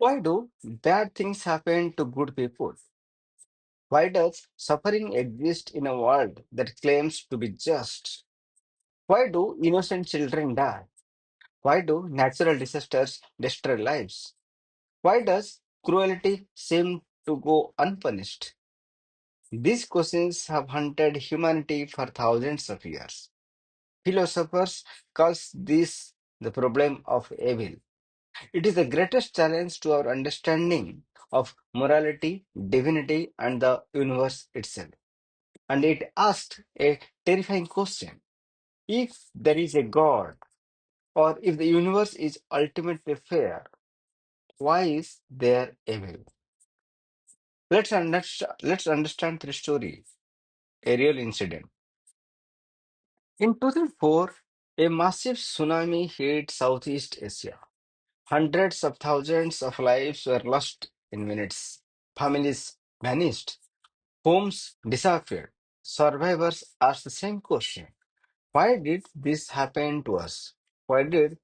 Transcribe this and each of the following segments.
Why do bad things happen to good people? Why does suffering exist in a world that claims to be just? Why do innocent children die? Why do natural disasters destroy lives? Why does cruelty seem to go unpunished? These questions have haunted humanity for thousands of years. Philosophers call this the problem of evil. It is the greatest challenge to our understanding of morality, divinity, and the universe itself. And it asked a terrifying question. If there is a God, or if the universe is ultimately fair, why is there evil? Let's understand the story, a real incident. In 2004, a massive tsunami hit Southeast Asia. Hundreds of thousands of lives were lost in minutes. Families vanished. Homes disappeared. Survivors asked the same question. Why did this happen to us? Why did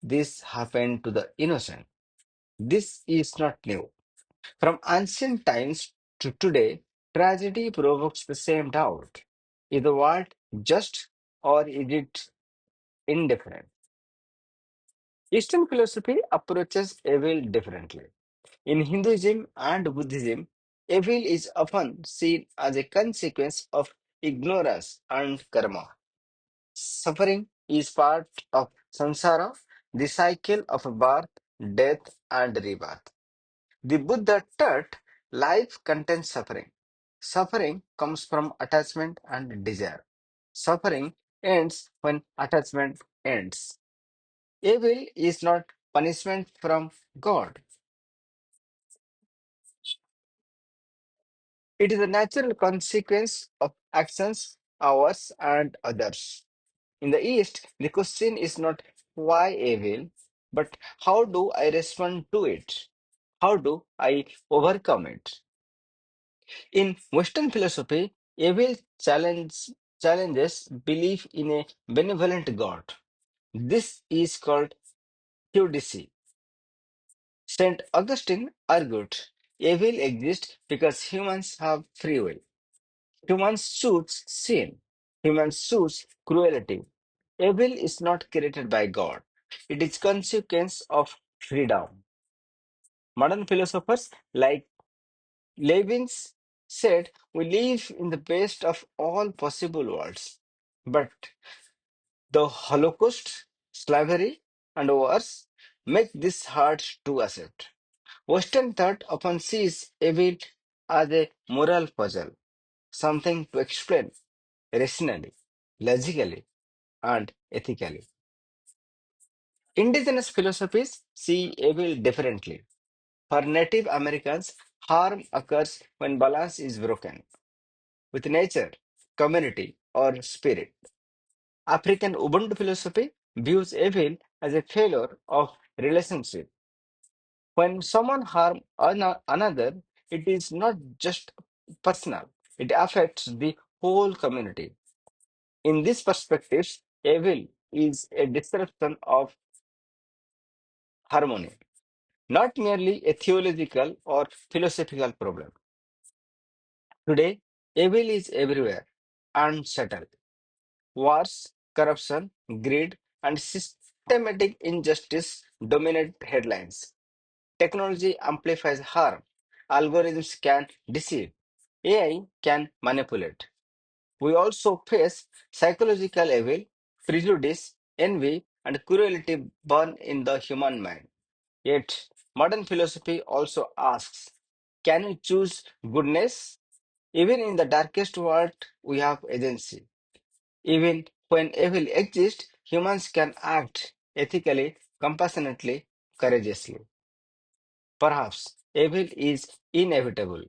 this happen to the innocent? This is not new. From ancient times to today, tragedy provokes the same doubt. Is the world just or is it indifferent? Eastern philosophy approaches evil differently. In Hinduism and Buddhism, evil is often seen as a consequence of ignorance and karma. Suffering is part of samsara, the cycle of birth, death, and rebirth. The Buddha taught life contains suffering. Suffering comes from attachment and desire. Suffering ends when attachment ends. Evil is not punishment from God. It is a natural consequence of actions, ours and others. In the East, the question is not why evil, but how do I respond to it? How do I overcome it? In Western philosophy, challenges belief in a benevolent God. This is called theodicy. Saint Augustine argued evil exists because humans have free will. Humans choose sin. Humans choose cruelty. Evil is not created by God. It is consequence of freedom. Modern philosophers like Leibniz said we live in the best of all possible worlds. But the Holocaust, slavery, and wars make this hard to accept. Western thought often sees evil as a moral puzzle, something to explain rationally, logically, and ethically. Indigenous philosophies see evil differently. For Native Americans, harm occurs when balance is broken with nature, community, or spirit. African Ubuntu philosophy views evil as a failure of relationship. When someone harms another, it is not just personal, it affects the whole community. In this perspective, evil is a disruption of harmony, not merely a theological or philosophical problem. Today, evil is everywhere and subtle. Wars, corruption, greed, and systematic injustice dominate headlines. Technology amplifies harm. Algorithms can deceive. AI can manipulate. We also face psychological evil, prejudice, envy, and cruelty born in the human mind. Yet, modern philosophy also asks, can we choose goodness? Even in the darkest world, we have agency. Even when evil exists, humans can act ethically, compassionately, courageously. Perhaps evil is inevitable.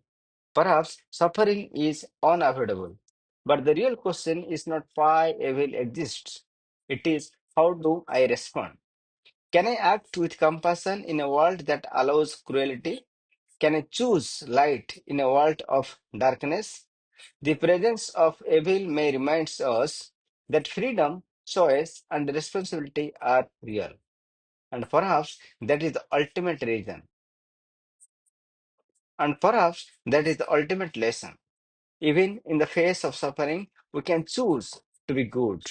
Perhaps suffering is unavoidable. But the real question is not why evil exists. It is how do I respond? Can I act with compassion in a world that allows cruelty? Can I choose light in a world of darkness? The presence of evil may remind us that freedom, choice, and responsibility are real. And perhaps that is the ultimate reason. And perhaps that is the ultimate lesson. Even in the face of suffering, we can choose to be good.